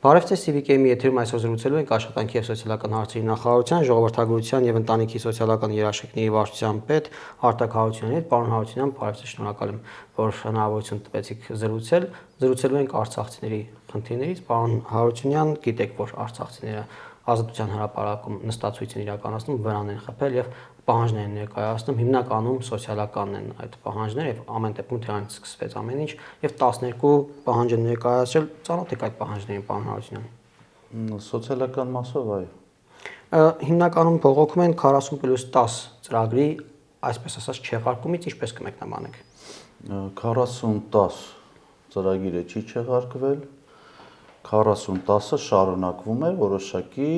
Բարև ձեզ CVK-ի եթերում այսօր զրուցելու ենք աշխատանքի եւ սոցիալական հարցերի նախարարության, ժողովրդագրության եւ ընտանիքի սոցիալական երաշխիքների վարչության պետ Արտակ Հարությունյանի հետ։ Պարոն Հարությունյան, բարև ձեզ, շնորհակալ եմ, որ հնարավորություն տվեցիք զրուցել։ Զրուցելու ենք արցախցիների խնդիրներից։ Պարոն Հարությունյան, գիտեք, որ արցախցիները Ազատության հրապարակում նստածույց են իրականացնում, վրան են խփել եւ պահանջներ են ներկայացնում, հիմնականում սոցիալական են այդ պահանջները եւ ամեն դեպքում դրանից սկսվեց ամեն ինչ եւ 12 պահանջ են ներկայացրել, ծանոթ եք այդ պահանջներին, պարոն Հարությունյան։ Սոցիալական մասով այո։ Հիմնականում բողոքում են 40+10 ծրագրի, այսպես ասած, չեղարկումից, ինչպես կմեկնաբանեք։ 40-10 ծրագիրը չի չեղարկվել, 40-10-ը շարունակվում է որոշակի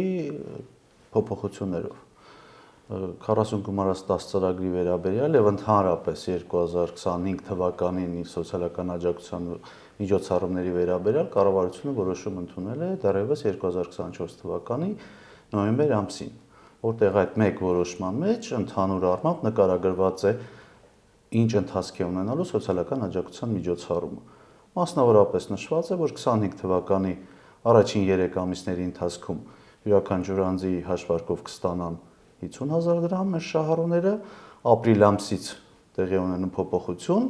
փոփոխություններով։ 40 գումարած 10 ծրագրի վերաբերյալ եւ ընդհանրապես 2025 թվականին սոցիալական աջակցության միջոցառումների վերաբերյալ կառավարությունը որոշում ընդունել է դեռևս 2024 թվականի նոյեմբեր ամսին, որտեղ այդ մեկ որոշման մեջ ընդհանուր առմամբ նկարագրված է ինչ ընթացք է ունենալու սոցիալական աջակցության միջոցառումը։ Մասնավորապես նշված է, որ 25 թվականի առաջին 3 ամիսների ընթացքում յուրաքանչյուր անձի հաշվարկով կստանան 50,000 դրամ մեր շահառուները, ապրիլ ամսից տեղի ունենում փոփոխություն,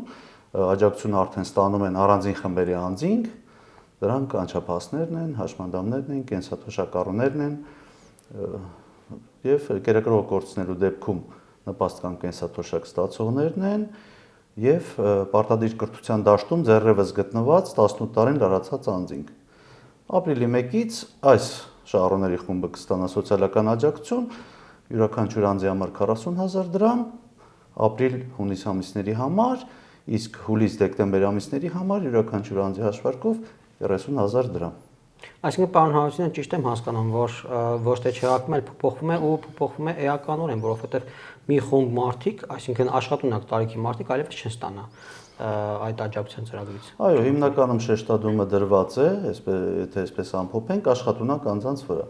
աջակցությունը արդեն ստանում են առանձին խմբերի անձինք, դրանք անչափահասներն են, հաշմանդամներն են, կենսաթոշակառուներն են եւ կերակրող գործունեելու դեպքում նպաստական կենսաթոշակ ստացողներն են եւ պարտադիր կրթության դաշտում ձեռևս գտնված 18 տարին լրացած անձինք։ Ապրիլի 1-ից այս շահառուների խումբը կստանա սոցիալական աջակցություն, յուրաքանչյուր անձի համար 40,000 դրամ, ապրիլ-հունիս ամիսների համար, իսկ հուլիս-դեկտեմբեր ամիսների համար յուրաքանչյուր անձի հաշվարկով 30,000 դրամ։ Այսինքն պարոն Հարությունյան, ճիշտ եմ հասկանում, որ ոչ թե չեղարկում, այլ փոփոխվում է ու փոփոխվում է էականորեն, որովհետև մի խումբ մարդիկ, այսինքն աշխատունակ տարիքի մարդիկ այլևս չեն ստանա այդ աջակցության ծրագրից։ Այո, հիմնականում շեշտադրումը դրված է, եթե այսպես ամփոփենք, աշխատունակ անձանց վրա։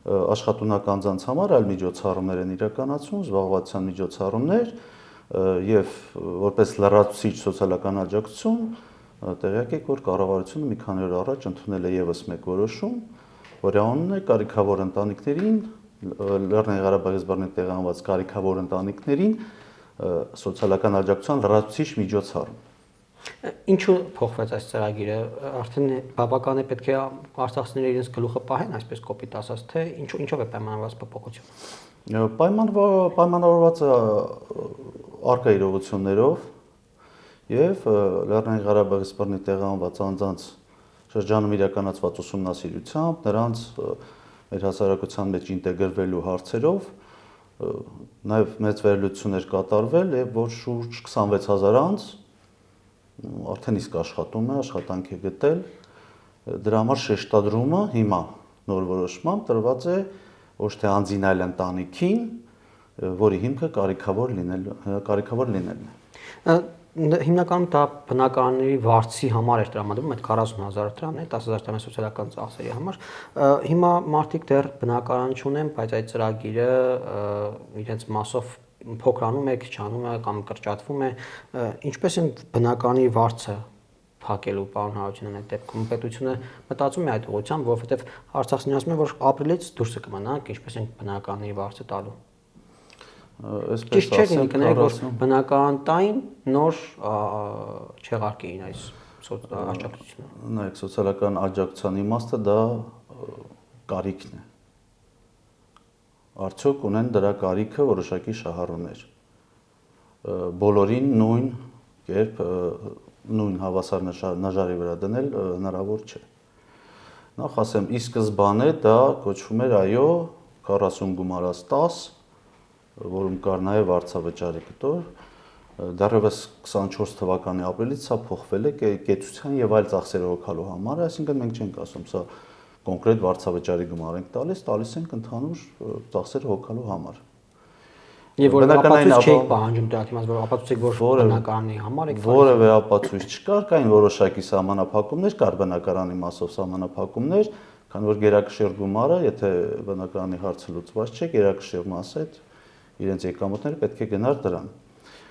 Աշխատունակ անձանց համար այլ միջոցառումներ են իրականացվում, զբաղվածության միջոցառումներ եւ որպես լրացուցիչ սոցիալական աջակցություն տեղյակ եք, որ կառավարությունը մի քանի օր առաջ ընդունել է եւս մեկ որոշում, որի անունն է կարիքավոր ընտանիքներին, Լեռնային Ղարաբաղի զբաղնի տեղանված կարիքավոր ընտանիքներին սոցիալական աջակցության լրացուցիչ միջոցառում։ Ինչու փոխվեց այս ծրագիրը, արդեն բավական է պետք է արցախցիները իրենց գլուխը պահեն, այսպես կոպիտ ասած, թե ինչով է պայմանավորված փոփոխությունը։ Պայմանավորված է առկա իրողություններով եւ Լեռնային Ղարաբաղի զբաղնի տեղանված անձանց շրջանում իրականացված ուսումնասիրությամբ, նրանց մեր հասարակության մեջ ինտեգրվելու հարցերով նաեւ մեծ վերլուծություններ կատարվել եւ որ շուրջ 26,000 անձ արդեն իսկ աշխատում է, աշխատանք է գտել, դրա համար շեշտադրումը հիմա նոր որոշմամբ տրված է ոչ թե անձին, այլ ընտանիքին, որի հիմքը կարիքավոր լինելն է։ Հիմնականում դա բնակարանների վարձի համար էր տրամադրվում, այդ 40,000 դրամն է, 10,000 դրամը սոցիալական ծախսերի համար։ Հիմա մարդիկ դեռ բնակարան չունեն, բայց այդ ծրագիրը իրենց մասով փոքրանում է, քչանում է կամ կրճատվում է, ինչպես են բնականի վարձը փակելու, պարոն Հարությունյան, այդ դեպքում պետությունը մտածում է այդ ուղղությամբ, որովհետև արցախցիներն ասում են, որ ապրիլից դուրս կմնանք, ինչպես են բնականի վարձը տալու։ Այսպես ասեմ, կներեք, որ բնական տային նոր չեղարկեին այս աջակցությունը։ Նայեք, սոցիալական աջակցության իմաստը դա կարիքն է։ Արդյոք ունեն դրա կարիքը որոշակի շահառուներ։ Բոլորին նույն կերպ նույն հավասար նժարի վրա դնել հնարավոր չէ։ Նախ ասեմ, ի սկզբանե դա կոչվում էր այո 40 գումարած 10, որում կար նաև վարձավճարի կտոր, դեռևս 24 թվականի ապրիլից սա փոխվել է կեցության եւ այլ ծախսեր հոգալու համար, այսինքն մենք չենք ասում սա կոնկրետ վարձավճարի գումար ենք տալիս ենք ընդհանուր ծախսեր հոգալու համար։ Եվ որ ապացույց չեք պահանջում դրանից, որ ապացուցեք, որ բնակարանի համար եք։ Որևէ ապացույց չկար, կային որոշակի սահմանափակումներ, կար բնակարանի մասով սահմանափակումներ, քանի որ գերակշիռ գումարը, եթե բնակարանի հարցը լուծված չէ, գերակշիռ մասը այդ իրենց եկամուտները պետք է գնար դրան։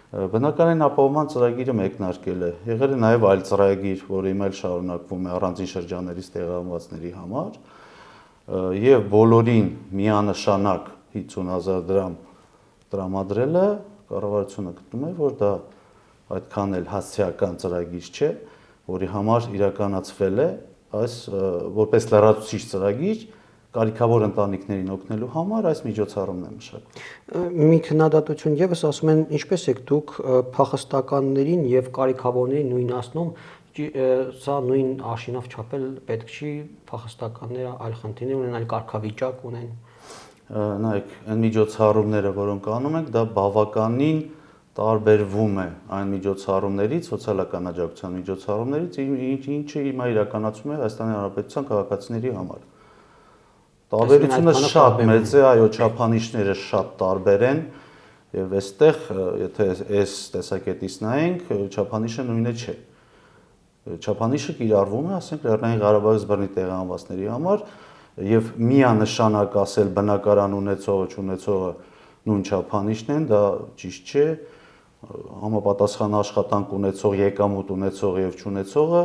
Բնակարան ապահովման ծրագիրը մեկնարկել է։ Եղել է նաև այլ ծրագիր, որը հիմա էլ շարունակվում է առանձին շրջաններից տեղահանվածների համար, եւ բոլորին միանշանակ 50,000 դրամ տրամադրելը կառավարությունը գտնում է, որ դա այդքան էլ հասցեական ծրագիր չէ, որի համար իրականացվել է այս որպես լրացուցիչ ծրագիր կարիքավոր ընտանիքներին օգնելու համար այս միջոցառումն է մշակվել։ Մի քննադատություն եւս ասում են, ինչպես եք դուք փախստականներին եւ կարիքավորներին նույնացնում, սա նույն աշինով չափել պետք չի, փախստականները այլ խնդիրներ ունեն, այլ կարգավիճակ ունեն։ Նայեք, այն միջոցառումները, որոնք անում ենք, դա բավականին տարբերվում է այն միջոցառումներից, սոցիալական աջակցության միջոցառումներից, ինչը հիմա իրականացում է Հայաստանի Հանրապետության քաղաքացիների համար։ Տարբերությունը շատ մեծ է, այո, չափանիշները շատ տարբեր են եւ այստեղ, եթե այս տեսակետից նայենք, չափանիշը նույնը չէ։ Չափանիշը կիրառվում է, ասենք, Լեռնային Ղարաբաղի զբռնի տեղահանվածների համար եւ միանշանակ ասել բնակարան ունեցողը, չունեցողը նույն չափանիշն են, դա ճիշտ չէ։ Համապատասխան աշխատանք ունեցող, եկամուտ ունեցող եւ չունեցողը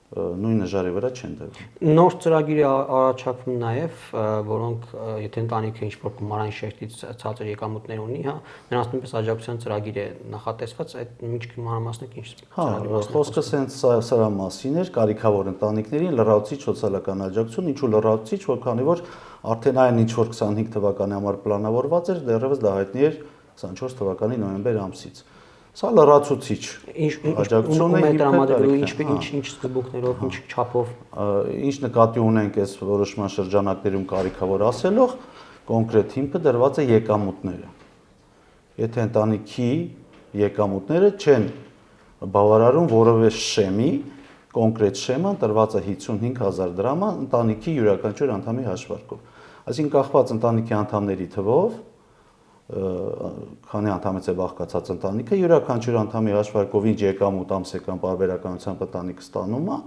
նույն նժարի վրա չեն դրվում։ Նոր ծրագիր է առաջարկվում նաև, որոնք եթե ընտանիքը ինչ-որ գումարային շերտից ցածր եկամուտներ ունի, հա, նրանց նույնպես աջակցության ծրագիր է նախատեսված, այդ միջքի մանրամասնեք ինչ ծրագրի մասին։ Խոսքը հենց սրա մասին էր, կարիքավոր ընտանիքներին լրացուցիչ սոցիալական աջակցություն, ինչու լրացուցիչ, որքանի որ արդեն այն ինչ որ 25 թվականի համար պլանավորված էր, դեռևս դա հայտնի էր 24 թվականի նոյեմբեր ամսից։ Սա լրացուցիչ աջակցություն է ինչ սկզբունքներով, ինչ չափով։ Ինչ նկատի ունենք այս որոշման շրջանակներում կարիքավոր ասելով, կոնկրետ հիմքը դրված է եկամուտները։ Եթե ընտանիքի եկամուտները չեն բավարարում որևէ շեմի, կոնկրետ շեման տրված է 55,000 դրամը ընտանիքի յուրաքանչյուր անդամի հաշվարկով։ Այսինքն կախված ընտանիքի անդամների թվով քանի անդամից է բաղկացած ընտանիքը, յուրաքանչյուր անդամի հաշվարկով ինչ եկամուտ ամսական պարբերականությամբ ընտանիքը ստանում է,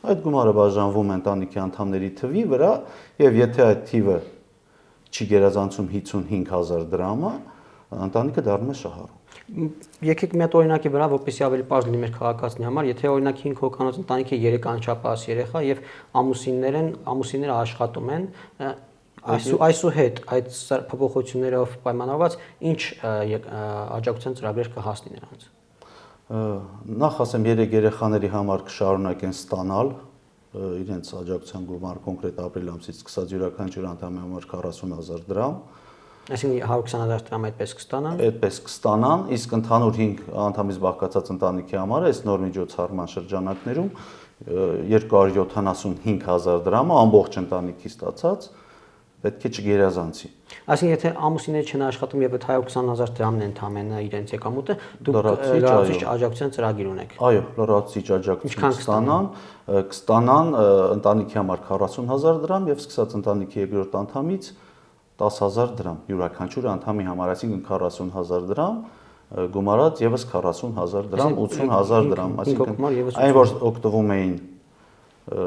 այդ գումարը բաժանվում է ընտանիքի անդամների թվի վրա, եւ եթե այդ թիվը չի գերազանցում 55,000 դրամը, ընտանիքը դառնում է շահառու։ Եկեք մի հատ օրինակի վրա, որպեսզի ավելի պարզ լինի մեր քաղաքացիների համար, եթե օրինակ 5 հոգանոց ընտանիքի 3 անչափահաս երեխա եւ ամուսինները աշխատում են, այսուհետ այդ փոփոխություններով պայմանավորված ինչ աջակցության ծրագրեր կհասնի նրանց։ Նախ ասեմ, 3 երեխաների համար կշարունակեն ստանալ իրենց աջակցության գումար կոնկրետ ապրիլ ամսից սկսած յուրաքանչյուր անդամի համար 40,000 դրամ։ Այսինքն 120,000 դրամ այդպես կստանան։ Այդպես կստանան, իսկ ընդհանուր 5 անդամից բաղկացած ընտանիքի համար այս նոր միջոցառման շրջանակներում 275,000 դրամը ամբողջ ընտանիքի ստացած պետք է չգերազանցի։ Այսինքն եթե ամուսինները չեն աշխատում եւ այդ 120,000 դրամն է ընդամենը իրենց եկամուտը, դուք լրացուցիչ աջակցության ծրագիր ունեք։ Այո, լրացուցիչ աջակցություն կստանան ընտանիքի համար 40,000 դրամ եւ սկսած ընտանիքի երկրորդ անդամից 10,000 դրամ յուրաքանչյուր անդամի համար, այսինքն 40,000 դրամ գումարած եւս 40,000 դրամ, 80,000 դրամ, այսինքն այն որ օգտվում էին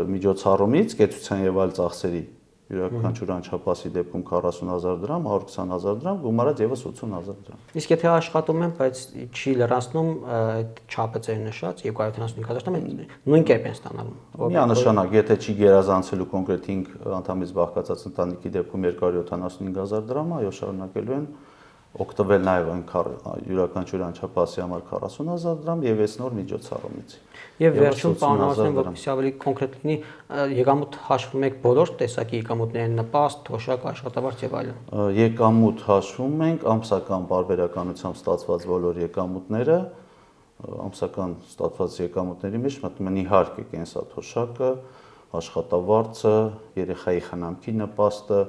միջոցառումից, կեցության եւ այլ ծախսերի յուրաքանչյուր անչափահասի դեպքում 40,000 դրամ, 120,000 դրամ, գումարած եւս 80,000 դրամ։ Իսկ եթե աշխատում են, բայց չի լրացնում այդ չափը ծեր նշած 275,000 դրամ, նույն կերպ են ստանալու։ Միանշանակ, եթե չի գերազանցելու կոնկրետ 5 անդամից բաղկացած ընտանիքի դեպքում 275,000 դրամը, այո, շարունակելու են օգտվել նաև այն յուրաքանչյուր անչափահասի համար 40,000 դրամ եւ այս նոր միջոցառումից։ Եվ վերջում պարունակում, որպեսզի ավելի կոնկրետ լինի, եկամուտ հաշվում եք բոլոր տեսակի եկամուտների նպաստ, թոշակ, աշխատավարձ եւ այլն։ Եկամուտ հաշվում ենք ամսական բարբերականությամբ ստացված բոլոր եկամուտները, ամսական ստացված եկամուտների մեջ մտնում են իհարկե կենսաթոշակը, աշխատավարձը, երեխայի խնամքի նպաստը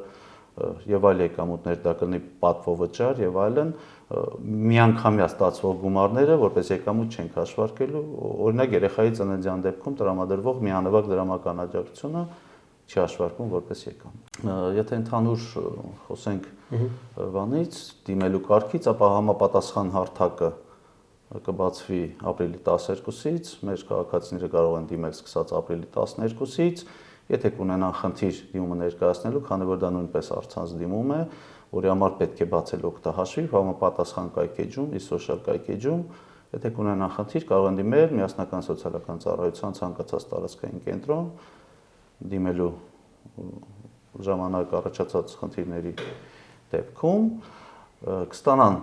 եւ այլ եկամուտներ, դա կլինի պատվովճար եւ այլն, միանգամյա ստացվող գումարները, որպես եկամուտ չենք հաշվարկելու, օրինակ երեխայի ծննդյան դեպքում տրամադրվող միանվագ դրամական աջակցությունը չի հաշվարկվում որպես եկամուտ։ Եթե ընդհանուր խոսենք բանից, դիմելու կարգից, ապա համապատասխան հարթակը կբացվի ապրիլի 12-ից, մեր քաղաքացիները կարող են դիմել սկսած ապրիլի 12-ից, եթե կունենան խնդիր դիմումը ներկայացնելու, քանի որ դա նույնպես առցանց դիմում է, որի համար պետք է բացել օգտահաշվիր, համապատասխան կայքեջում, սոցիալ կայքեջում, եթե կունենան խնդիր, կարող են դիմել միասնական սոցիալական ծառայության ցանկացած տարածքային կենտրոն, դիմելու ժամանակ առաջացած խնդիրների դեպքում կստանան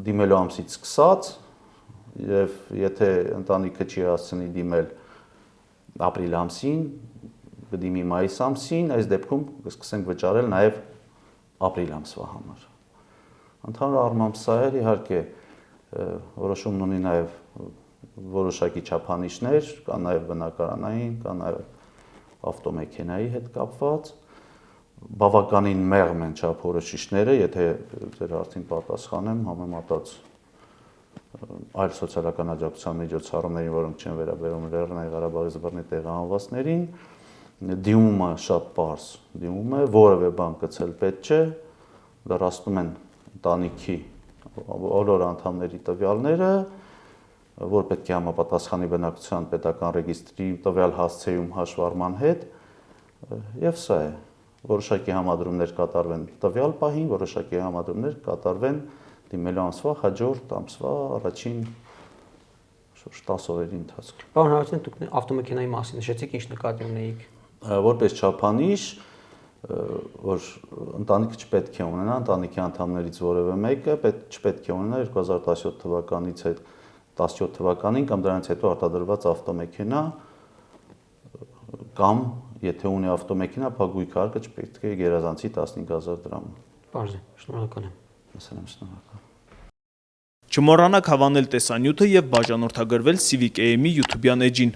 դիմելու ամսից սկսած եւ եթե ընտանիքը չի հասցնի դիմել ապրիլ ամսին, կդիմի մայիս ամսին, այս դեպքում կսկսենք վճարել նաեւ ապրիլ ամսվա համար։ Ընդհանուր առմամբ սա էր, իհարկե որոշումն ունի նաեւ որոշակի չափանիշներ, կան նաեւ բնակարանային, կան նաեւ ավտոմեքենայի հետ կապված, բավականին մեղմ են չափորոշիչները, եթե ձեր հարցին պատասխանեմ, համեմատած այլ սոցիալական աջակցության միջոցառումներին, որոնք չեն վերաբերում Լեռնային Ղարաբաղի զբռնի տեղահանվածներին, դիմումը շատ պարզ դիմում է, որևէ բան գցել պետք չէ, լրացնում են ընտանիքի բոլոր անդամների տվյալները, որ պետք է համապատասխանի բնակչության պետական ռեգիստրի տվյալ հասցեում հաշվառման հետ, եւ սա է։ Որոշակի համադրումներ կատարվեն տվյալ պահին, որոշակի համադրումներ կատարվեն դիմելու ամսվա հաջորդ ամսվա առաջին 10 օրերի ընթացքում։ Պարոն Հարությունյան, դուք ավտոմեքենայի մասին նշեցիք, ինչ նկատի ունեիք։ Որպես չափանիշ, որ ընտանիքը չպետք է ունենա, ընտանիքի անդամներից որևէ մեկը չպետք է ունենա 2017 թվականից հետ 17 թվականին կամ դրանից հետո արտադրված ավտոմեքենա կամ եթե ունի ավտոմեքենա, փակուղի կարգը չպետք է գերազանցի 15000 դրամ։ Բարձր, շնորհակալ եմ։ Շնորհակալ։ Չմոռանաք հավանել տեսանյութը եւ բաժանորդագրվել Civic AM-ի YouTube-յան էջին։